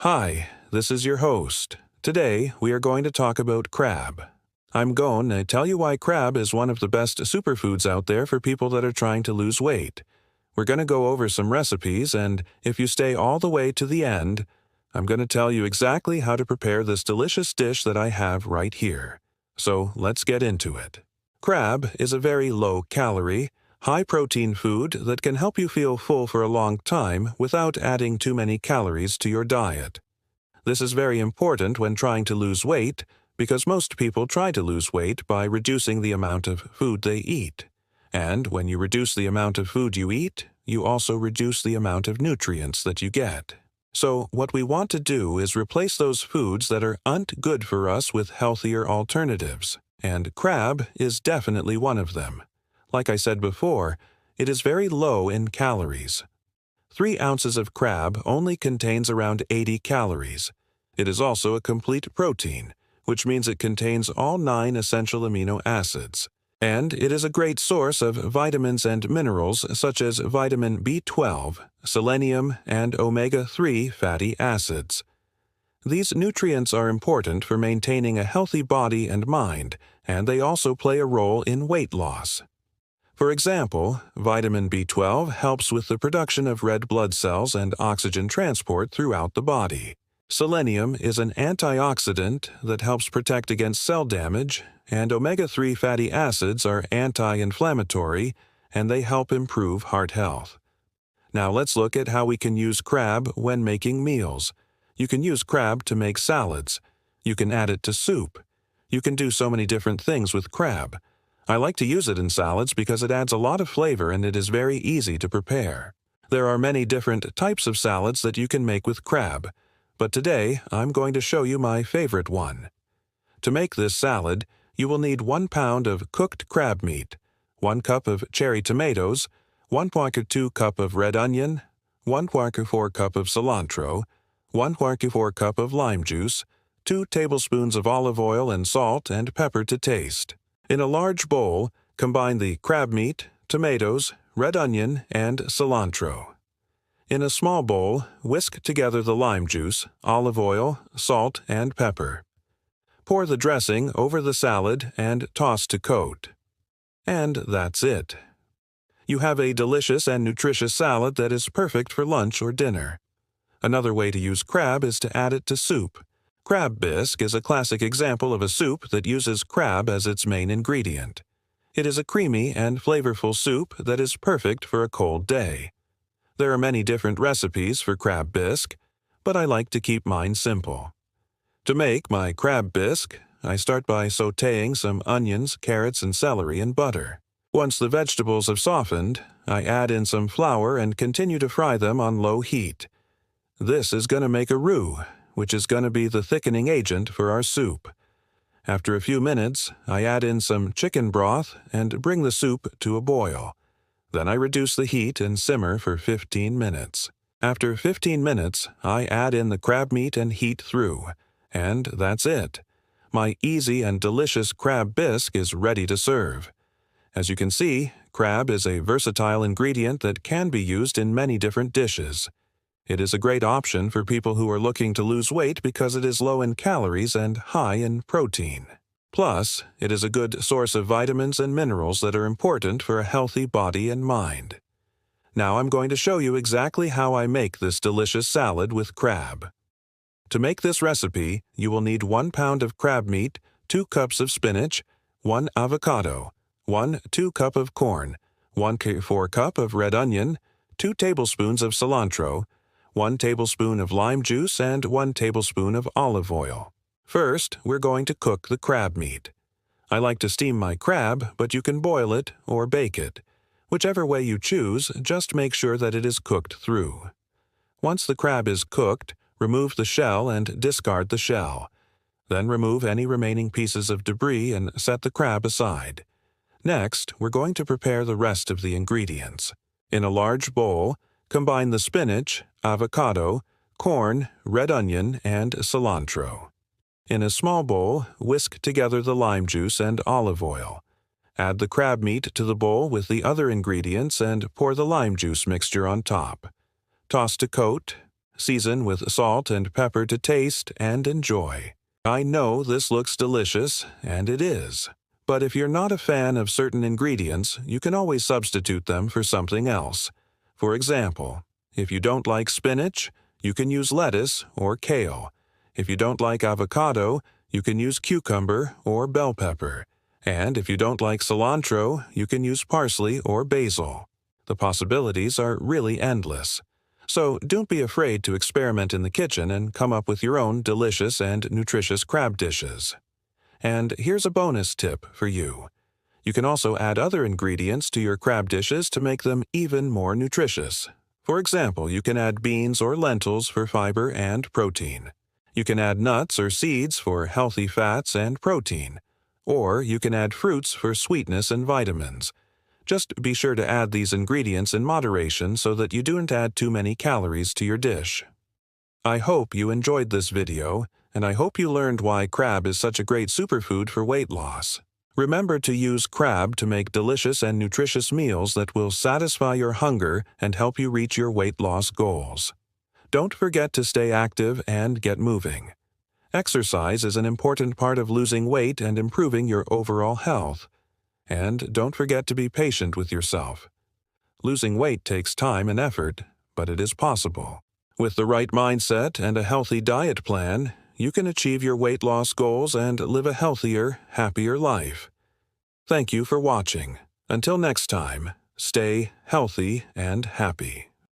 Hi, this is your host. Today, we are going to talk about crab. I'm going to tell you why crab is one of the best superfoods out there for people that are trying to lose weight. We're going to go over some recipes, and if you stay all the way to the end, I'm going to tell you exactly how to prepare this delicious dish that I have right here. So let's get into it. Crab is a very low-calorie, high-protein food that can help you feel full for a long time without adding too many calories to your diet. This is very important when trying to lose weight because most people try to lose weight by reducing the amount of food they eat. And when you reduce the amount of food you eat, you also reduce the amount of nutrients that you get. So what we want to do is replace those foods that aren't good for us with healthier alternatives, and crab is definitely one of them. Like I said before, it is very low in calories. 3 ounces of crab only contains around 80 calories. It is also a complete protein, which means it contains all 9 essential amino acids. And it is a great source of vitamins and minerals such as vitamin B12, selenium, and omega-3 fatty acids. These nutrients are important for maintaining a healthy body and mind, and they also play a role in weight loss. For example, vitamin B12 helps with the production of red blood cells and oxygen transport throughout the body. Selenium is an antioxidant that helps protect against cell damage, and omega-3 fatty acids are anti-inflammatory, and they help improve heart health. Now let's look at how we can use crab when making meals. You can use crab to make salads. You can add it to soup. You can do so many different things with crab. I like to use it in salads because it adds a lot of flavor and it is very easy to prepare. There are many different types of salads that you can make with crab, but today I'm going to show you my favorite one. To make this salad, you will need 1 pound of cooked crab meat, 1 cup of cherry tomatoes, 1/2 cup of red onion, 1/4 cup of cilantro, 1/4 cup of lime juice, 2 tablespoons of olive oil and salt and pepper to taste. In a large bowl, combine the crab meat, tomatoes, red onion, and cilantro. In a small bowl, whisk together the lime juice, olive oil, salt, and pepper. Pour the dressing over the salad and toss to coat. And that's it. You have a delicious and nutritious salad that is perfect for lunch or dinner. Another way to use crab is to add it to soup. Crab bisque is a classic example of a soup that uses crab as its main ingredient. It is a creamy and flavorful soup that is perfect for a cold day. There are many different recipes for crab bisque, but I like to keep mine simple. To make my crab bisque, I start by sautéing some onions, carrots, and celery in butter. Once the vegetables have softened, I add in some flour and continue to fry them on low heat. This is going to make a roux, which is going to be the thickening agent for our soup. After a few minutes, I add in some chicken broth and bring the soup to a boil. Then I reduce the heat and simmer for 15 minutes. After 15 minutes, I add in the crab meat and heat through. And that's it. My easy and delicious crab bisque is ready to serve. As you can see, crab is a versatile ingredient that can be used in many different dishes. It is a great option for people who are looking to lose weight because it is low in calories and high in protein. Plus, it is a good source of vitamins and minerals that are important for a healthy body and mind. Now I'm going to show you exactly how I make this delicious salad with crab. To make this recipe, you will need 1 pound of crab meat, 2 cups of spinach, 1 avocado, 1/2 cup of corn, 1/4 cup of red onion, 2 tablespoons of cilantro, 1 tablespoon of lime juice, and 1 tablespoon of olive oil. First, we're going to cook the crab meat. I like to steam my crab, but you can boil it or bake it. Whichever way you choose, just make sure that it is cooked through. Once the crab is cooked, remove the shell and discard the shell. Then remove any remaining pieces of debris and set the crab aside. Next, we're going to prepare the rest of the ingredients. In a large bowl, combine the spinach, avocado, corn, red onion, and cilantro. In a small bowl, whisk together the lime juice and olive oil. Add the crab meat to the bowl with the other ingredients and pour the lime juice mixture on top. Toss to coat. Season with salt and pepper to taste and enjoy. I know this looks delicious, and it is. But if you're not a fan of certain ingredients, you can always substitute them for something else. For example, if you don't like spinach, you can use lettuce or kale. If you don't like avocado, you can use cucumber or bell pepper. And if you don't like cilantro, you can use parsley or basil. The possibilities are really endless. So don't be afraid to experiment in the kitchen and come up with your own delicious and nutritious crab dishes. And here's a bonus tip for you. You can also add other ingredients to your crab dishes to make them even more nutritious. For example, you can add beans or lentils for fiber and protein. You can add nuts or seeds for healthy fats and protein. Or you can add fruits for sweetness and vitamins. Just be sure to add these ingredients in moderation so that you don't add too many calories to your dish. I hope you enjoyed this video, and I hope you learned why crab is such a great superfood for weight loss. Remember to use crab to make delicious and nutritious meals that will satisfy your hunger and help you reach your weight loss goals. Don't forget to stay active and get moving. Exercise is an important part of losing weight and improving your overall health. And don't forget to be patient with yourself. Losing weight takes time and effort, but it is possible. With the right mindset and a healthy diet plan, you can achieve your weight loss goals and live a healthier, happier life. Thank you for watching. Until next time, stay healthy and happy.